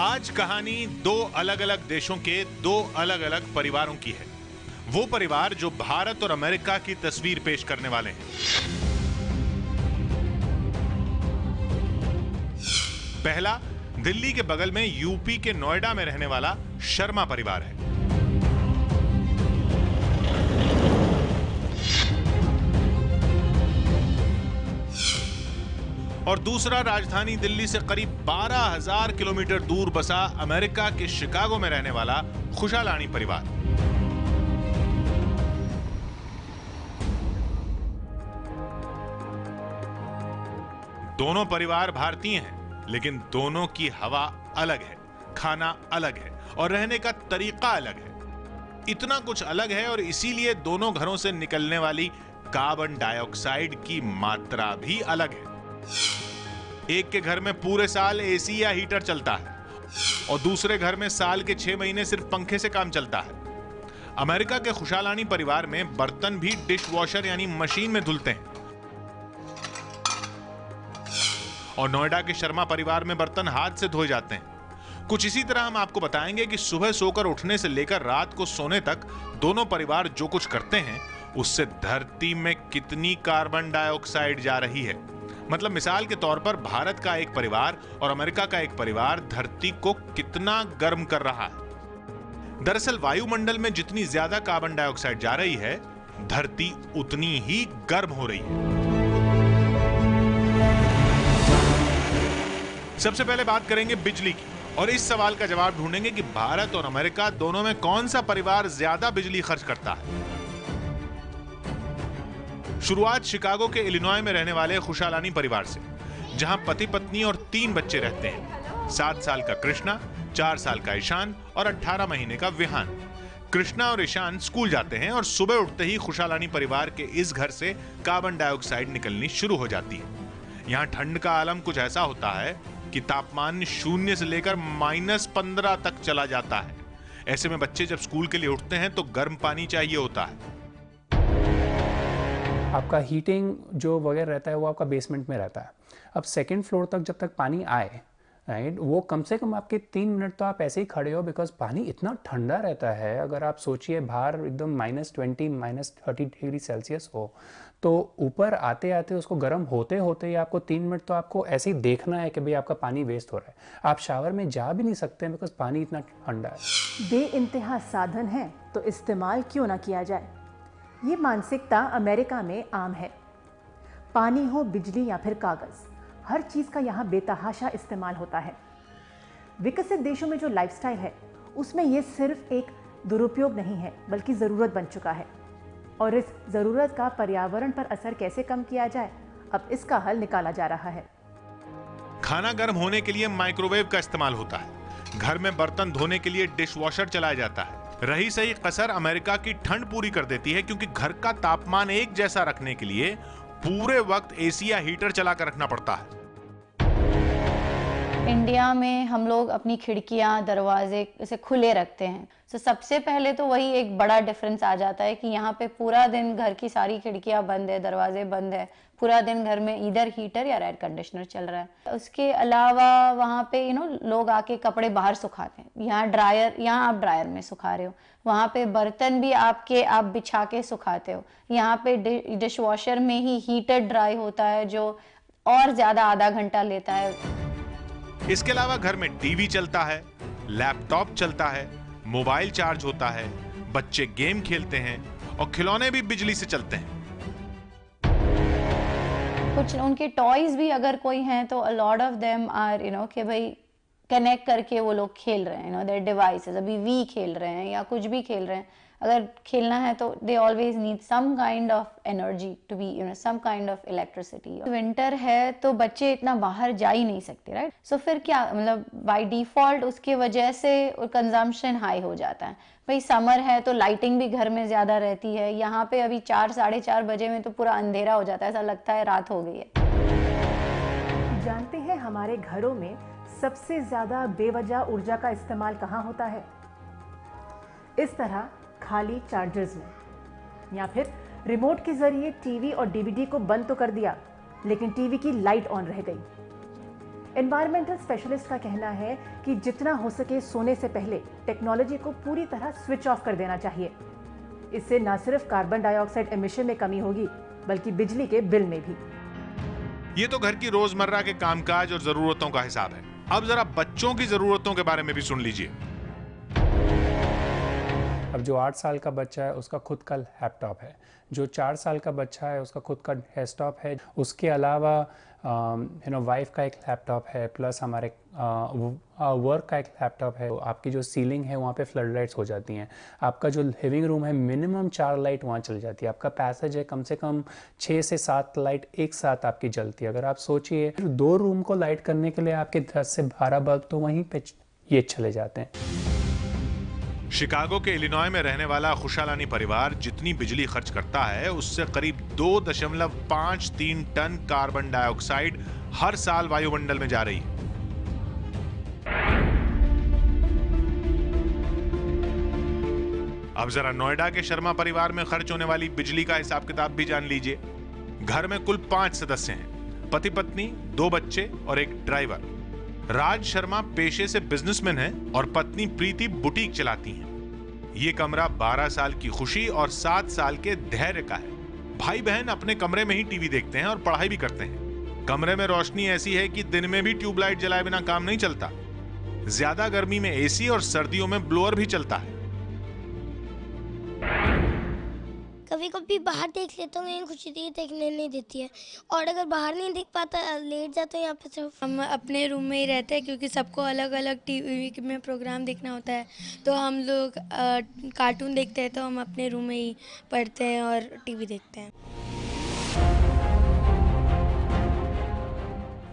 आज कहानी दो अलग अलग देशों के दो अलग अलग परिवारों की है। वो परिवार जो भारत और अमेरिका की तस्वीर पेश करने वाले हैं। पहला, दिल्ली के बगल में यूपी के नोएडा में रहने वाला शर्मा परिवार है। और दूसरा, राजधानी दिल्ली से करीब 12,000 किलोमीटर दूर बसा अमेरिका के शिकागो में रहने वाला खुशालानी परिवार। दोनों परिवार भारतीय हैं, लेकिन दोनों की हवा अलग है, खाना अलग है और रहने का तरीका अलग है। इतना कुछ अलग है और इसीलिए दोनों घरों से निकलने वाली कार्बन डाइऑक्साइड की मात्रा भी अलग है। एक के घर में पूरे साल एसी या हीटर चलता है और दूसरे घर में साल के 6 महीने सिर्फ पंखे से काम चलता है। अमेरिका के खुशालानी परिवार में बर्तन भी डिश वॉशर यानी मशीन में धुलते हैं और नोएडा के शर्मा परिवार में बर्तन हाथ से धोए जाते हैं। कुछ इसी तरह हम आपको बताएंगे कि सुबह सोकर उठने से लेकर रात को सोने तक दोनों परिवार जो कुछ करते हैं उससे धरती में कितनी कार्बन डाइऑक्साइड जा रही है। मतलब मिसाल के तौर पर भारत का एक परिवार और अमेरिका का एक परिवार धरती को कितना गर्म कर रहा है। दरअसल वायुमंडल में जितनी ज्यादा कार्बन डाइऑक्साइड जा रही है, धरती उतनी ही गर्म हो रही है। सबसे पहले बात करेंगे बिजली की और इस सवाल का जवाब ढूंढेंगे कि भारत और अमेरिका दोनों में कौन सा परिवार ज्यादा बिजली खर्च करता है। शुरुआत शिकागो के इलिनॉय में रहने वाले खुशालानी परिवार से, जहां पति पत्नी और 3 बच्चे रहते हैं। 7 साल का कृष्णा, 4 साल का ईशान और 18 महीने का विहान। कृष्णा और ईशान स्कूल जाते हैं और सुबह उठते ही खुशालानी परिवार के इस घर से कार्बन डाइऑक्साइड निकलनी शुरू हो जाती है। यहाँ ठंड का आलम कुछ ऐसा होता है कि तापमान 0 से लेकर -15 तक चला जाता है। ऐसे में बच्चे जब स्कूल के लिए उठते हैं तो गर्म पानी चाहिए होता है। आपका हीटिंग जो वगैरह रहता है वो आपका बेसमेंट में रहता है। अब सेकंड फ्लोर तक जब तक पानी आए, राइट, वो कम से कम आपके 3 मिनट तो आप ऐसे ही खड़े हो, बिकॉज पानी इतना ठंडा रहता है। अगर आप सोचिए बाहर एकदम -20 -30 डिग्री सेल्सियस हो तो ऊपर आते आते उसको गर्म होते होते ही आपको 3 मिनट तो आपको ऐसे ही देखना है कि भाई आपका पानी वेस्ट हो रहा है। आप शावर में जा भी नहीं सकते बिकॉज पानी इतना ठंडा है। बेइंतहा साधन है तो इस्तेमाल क्यों ना किया जाए, ये मानसिकता अमेरिका में आम है। पानी हो, बिजली या फिर कागज, हर चीज का यहाँ बेतहाशा इस्तेमाल होता है। विकसित देशों में जो लाइफस्टाइल है उसमें ये सिर्फ एक दुरुपयोग नहीं है बल्कि जरूरत बन चुका है। और इस जरूरत का पर्यावरण पर असर कैसे कम किया जाए, अब इसका हल निकाला जा रहा है। खाना गर्म होने के लिए माइक्रोवेव का इस्तेमाल होता है। घर में बर्तन धोने के लिए डिश वॉशर चलाया जाता है। रही सही कसर अमेरिका की ठंड पूरी कर देती है, क्योंकि घर का तापमान एक जैसा रखने के लिए पूरे वक्त एसी या हीटर चलाकर रखना पड़ता है। इंडिया में हम लोग अपनी खिड़कियां दरवाजे इसे खुले रखते हैं। तो सबसे पहले तो वही एक बड़ा डिफरेंस आ जाता है कि यहाँ पे पूरा दिन घर की सारी खिड़कियां बंद है, दरवाजे बंद है, पूरा दिन घर में इधर हीटर या एयर कंडीशनर चल रहा है। उसके अलावा वहाँ पे लोग आके कपड़े बाहर सुखाते हैं। यहाँ आप ड्रायर में सुखा रहे हो, वहाँ पे बर्तन भी आप बिछा के सुखाते हो। यहाँ पे डिश वॉशर में ही हीटर ड्राई होता है जो और ज्यादा आधा घंटा लेता है। इसके अलावा घर में टीवी चलता है, लैपटॉप चलता है, मोबाइल चार्ज होता है, बच्चे गेम खेलते हैं और खिलौने भी बिजली से चलते हैं। कुछ उनके टॉयज भी अगर कोई हैं तो a lot of them are कि भाई कनेक्ट करके वो लोग खेल रहे हैं, देयर डिवाइसेस। अभी वी खेल रहे हैं या कुछ भी खेल रहे हैं, अगर खेलना है तो they always need some kind of energy to be some kind of electricity. Winter है तो बच्चे इतना बाहर जा ही नहीं सकते, राइट। सो फिर क्या, मतलब बाय डिफॉल्ट उसके वजह से कंजम्पशन हाई हो जाता है। भाई समर है तो लाइटिंग भी घर में ज्यादा रहती है। यहाँ पे अभी 4 साढ़े 4 बजे में तो पूरा अंधेरा हो जाता है, ऐसा लगता है रात हो गई है। जानते हैं हमारे घरों में सबसे ज्यादा बेवजह ऊर्जा का इस्तेमाल कहाँ होता है? इस तरह खाली चार्जर्स में, या फिर रिमोट के जरिए टीवी और डीवीडी को बंद तो कर दिया लेकिन टीवी की लाइट ऑन रह गई। एनवायरमेंटल स्पेशलिस्ट का कहना है कि जितना हो सके सोने से पहले टेक्नोलॉजी को पूरी तरह स्विच ऑफ कर देना चाहिए। इससे न सिर्फ कार्बन डाइऑक्साइड एमिशन में कमी होगी बल्कि बिजली के बिल में भी। ये तो घर की रोजमर्रा के कामकाज और जरूरतों का हिसाब है। अब जरा बच्चों की जरूरतों के बारे में भी सुन लीजिए। अब जो 8 साल का बच्चा है उसका खुद का लैपटॉप है, जो 4 साल का बच्चा है उसका खुद का डेस्कटॉप है, उसके अलावा वाइफ का एक लैपटॉप है, प्लस हमारे वर्क का एक लैपटॉप है। आपकी जो सीलिंग है वहाँ पे फ्लड लाइट्स हो जाती हैं। आपका जो लिविंग रूम है मिनिमम 4 लाइट वहाँ चल जाती है। आपका पैसेज है कम से कम 6 से 7 लाइट एक साथ आपकी जलती है। अगर आप सोचिए 2 रूम को लाइट करने के लिए आपके 10 से 12 बल्ब तो वहीं पे ये चले जाते हैं। शिकागो के इलिनॉय में रहने वाला खुशालानी परिवार जितनी बिजली खर्च करता है उससे करीब 2.53 टन कार्बन डाइऑक्साइड हर साल वायुमंडल में जा रही है। अब जरा नोएडा के शर्मा परिवार में खर्च होने वाली बिजली का हिसाब किताब भी जान लीजिए। घर में कुल 5 सदस्य हैं, पति पत्नी, 2 बच्चे और एक ड्राइवर। राज शर्मा पेशे से बिजनेसमैन हैं और पत्नी प्रीति बुटीक चलाती हैं। ये कमरा 12 साल की खुशी और 7 साल के धैर्य का है। भाई बहन अपने कमरे में ही टीवी देखते हैं और पढ़ाई भी करते हैं। कमरे में रोशनी ऐसी है कि दिन में भी ट्यूबलाइट जलाए बिना काम नहीं चलता। ज्यादा गर्मी में एसी और सर्दियों में ब्लोअर भी चलता है। कभी कभी बाहर देख लेता हूँ लेकिन खुशी देखने नहीं देती है, और अगर बाहर नहीं देख पाता लेट जाते हैं यहाँ पे। सिर्फ हम अपने रूम में ही रहते हैं क्योंकि सबको अलग अलग टीवी में प्रोग्राम देखना होता है, तो हम लोग कार्टून देखते हैं तो हम अपने रूम में ही पढ़ते हैं और टीवी देखते हैं।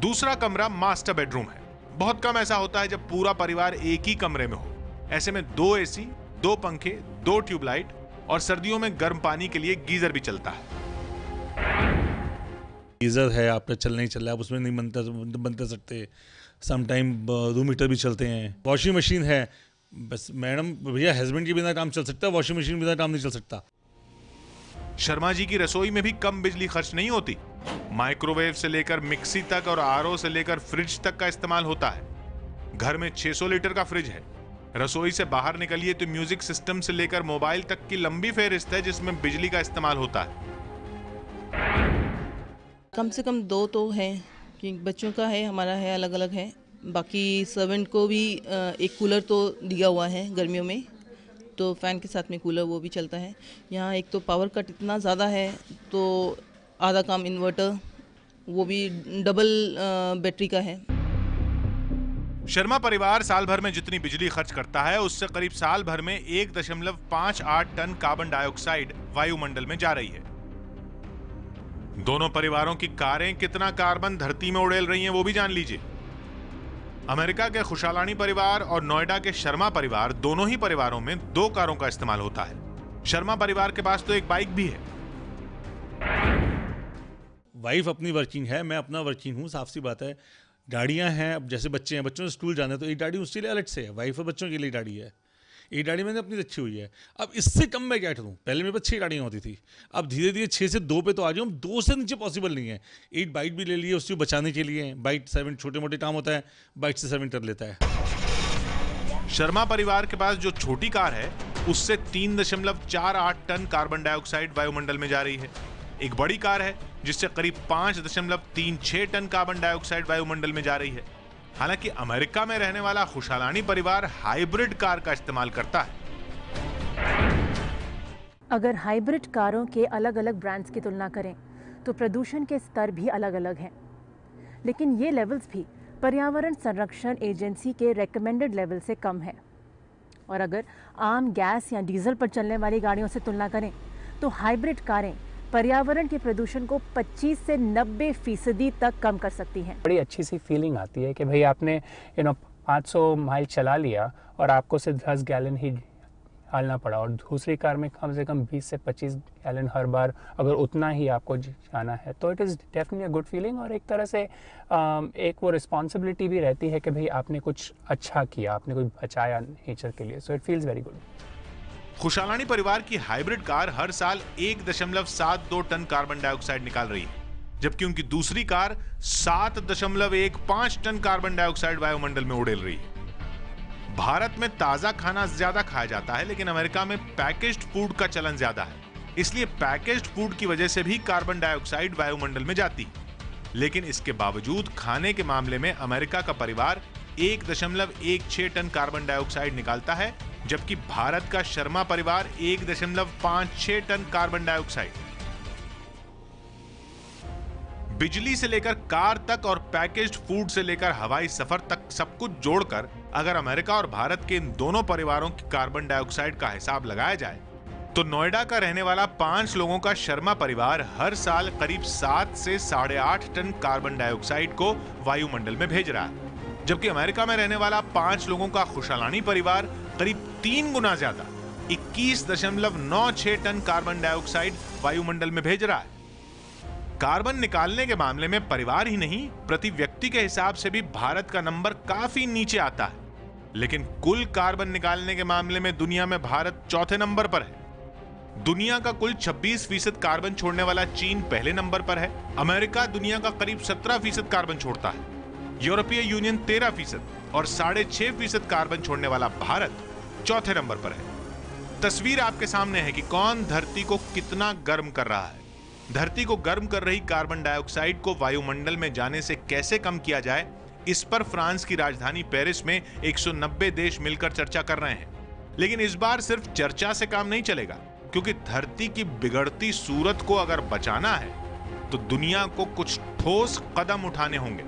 दूसरा कमरा मास्टर बेडरूम है। बहुत कम ऐसा होता है जब पूरा परिवार एक ही कमरे में हो। ऐसे में 2 एसी, 2 पंखे, 2 ट्यूबलाइट और सर्दियों में गर्म पानी के लिए गीजर भी चलता है। गीजर है, आपका चल नहीं चल रहा है, आप उसमें नहीं बनते सकते। समटाइम 2 मीटर भी चलते हैं। वॉशिंग मशीन है, बस मैडम भैया हस्बैंड के बिना काम चल सकता है, वॉशिंग मशीन के बिना काम नहीं चल सकता। शर्मा जी की रसोई में भी कम बिजली खर्च नहीं होती। माइक्रोवेव से लेकर मिक्सी तक और आरओ से लेकर फ्रिज तक का इस्तेमाल होता है। घर में 600 लीटर का फ्रिज है। रसोई से बाहर निकलिए तो म्यूजिक सिस्टम से लेकर मोबाइल तक की लंबी फेहरिस्त है जिसमें बिजली का इस्तेमाल होता है। कम से कम 2 तो है कि बच्चों का है, हमारा है, अलग अलग है। बाकी सर्वेंट को भी एक कूलर तो दिया हुआ है गर्मियों में, तो फ़ैन के साथ में कूलर वो भी चलता है। यहाँ एक तो पावर कट इतना ज़्यादा है तो आधा काम इन्वर्टर, वो भी डबल बैटरी का है। शर्मा परिवार साल भर में जितनी बिजली खर्च करता है उससे करीब साल भर में 1.58 टन कार्बन डाइऑक्साइड वायुमंडल में जा रही है। दोनों परिवारों की कारें कितना कार्बन धरती में उड़ेल रही हैं वो भी जान लीजिए। अमेरिका के खुशालानी परिवार और नोएडा के शर्मा परिवार, दोनों ही परिवारों में 2 कारों का इस्तेमाल होता है। शर्मा परिवार के पास तो एक बाइक भी है। वाइफ अपनी वर्किंग है, मैं अपना वर्किंग हूँ, साफ सी बात है। गाड़ियाँ हैं, अब जैसे बच्चे हैं, बच्चों से स्कूल जाना है तो एक गाड़ी उसके लिए अलग से है, वाइफ और बच्चों के लिए गाड़ी है। एक गाड़ी मैंने अपनी रखी हुई है। अब इससे कम मैं क्या करूँ, पहले मेरे पास 6 गाड़ियाँ होती थी, अब धीरे धीरे 6 से 2 पे तो आ जाऊँ। 2 से नीचे पॉसिबल नहीं है। एक बाइक भी ले लिए उसको बचाने के लिए। बाइक 7 छोटे मोटे काम होता है, बाइक से 7 कर लेता है। शर्मा परिवार के पास जो छोटी कार है उससे 3.48 टन कार्बन डाइऑक्साइड वायुमंडल में जा रही है। एक बड़ी कार है जिससे करीब 5.36 टन कार्बन डाइऑक्साइड वायुमंडल में जा रही है। हालांकि अमेरिका में रहने वाला खुशालानी परिवार हाइब्रिड कार का इस्तेमाल करता है। अगर हाइब्रिड कारों के अलग अलग ब्रांड्स की तुलना करें तो प्रदूषण के स्तर भी अलग अलग हैं, लेकिन ये लेवल्स भी पर्यावरण संरक्षण एजेंसी के रेकमेंडेड लेवल से कम है। और अगर आम गैस या डीजल पर चलने वाली गाड़ियों से तुलना करें तो हाइब्रिड कारें पर्यावरण के प्रदूषण को 25 से 90% तक कम कर सकती हैं। बड़ी अच्छी सी फीलिंग आती है कि भाई आपने 500 माइल चला लिया और आपको सिर्फ 10 गैलन ही डालना पड़ा, और दूसरी कार में कम से कम 20 से 25 गैलन हर बार अगर उतना ही आपको जाना है, तो it is definitely a good feeling. और एक तरह से एक वो रिस्पॉन्सिबिलिटी भी रहती है कि भाई आपने कुछ अच्छा किया, आपने कुछ बचाया नेचर के लिए। So it feels very good. Khushalani परिवार की हाइब्रिड कार हर साल 1.72 टन कार्बन डाइऑक्साइड निकाल रही है, जबकि उनकी दूसरी कार 7.15 टन कार्बन डाइऑक्साइड वायुमंडल में उड़ेल रही है। भारत में ताजा खाना ज्यादा खाया जाता है, लेकिन अमेरिका में पैकेज्ड फूड का चलन ज्यादा है, इसलिए पैकेज्ड फूड की वजह से भी कार्बन डाइऑक्साइड वायुमंडल में जाती है। लेकिन इसके बावजूद खाने के मामले में अमेरिका का परिवार 1.16 टन कार्बन डाइऑक्साइड निकालता है, जबकि भारत का शर्मा परिवार 1.56 टन कार्बन डाइऑक्साइड। बिजली से लेकर कार तक और पैकेज्ड फूड से लेकर हवाई सफर तक सब कुछ जोड़कर अगर अमेरिका और भारत के इन दोनों परिवारों की कार्बन डाइऑक्साइड का हिसाब लगाया जाए तो नोएडा का रहने वाला 5 लोगों का शर्मा परिवार हर साल करीब 7 से 8.5 टन कार्बन डाइऑक्साइड को वायुमंडल में भेज रहा है, जबकि अमेरिका में रहने वाला 5 लोगों का खुशालानी परिवार करीब 3 गुना ज्यादा 21.96 टन कार्बन डाइऑक्साइड वायुमंडल में भेज रहा है। कार्बन निकालने के मामले में परिवार ही नहीं, प्रति व्यक्ति के हिसाब से भी भारत का नंबर काफी नीचे आता है, लेकिन कुल कार्बन निकालने के मामले में दुनिया में भारत चौथे नंबर पर है। दुनिया का कुल 26% कार्बन छोड़ने वाला चीन पहले नंबर पर है। अमेरिका दुनिया का करीब 17% कार्बन छोड़ता है। यूरोपीय यूनियन 13% और 6.5% कार्बन छोड़ने वाला भारत चौथे नंबर पर है। तस्वीर आपके सामने है कि कौन धरती को कितना गर्म कर रहा है। धरती को गर्म कर रही कार्बन डाइऑक्साइड को वायुमंडल में जाने से कैसे कम किया जाए, इस पर फ्रांस की राजधानी पेरिस में 190 देश मिलकर चर्चा कर रहे हैं। लेकिन इस बार सिर्फ चर्चा से काम नहीं चलेगा, क्योंकि धरती की बिगड़ती सूरत को अगर बचाना है तो दुनिया को कुछ ठोस कदम उठाने होंगे।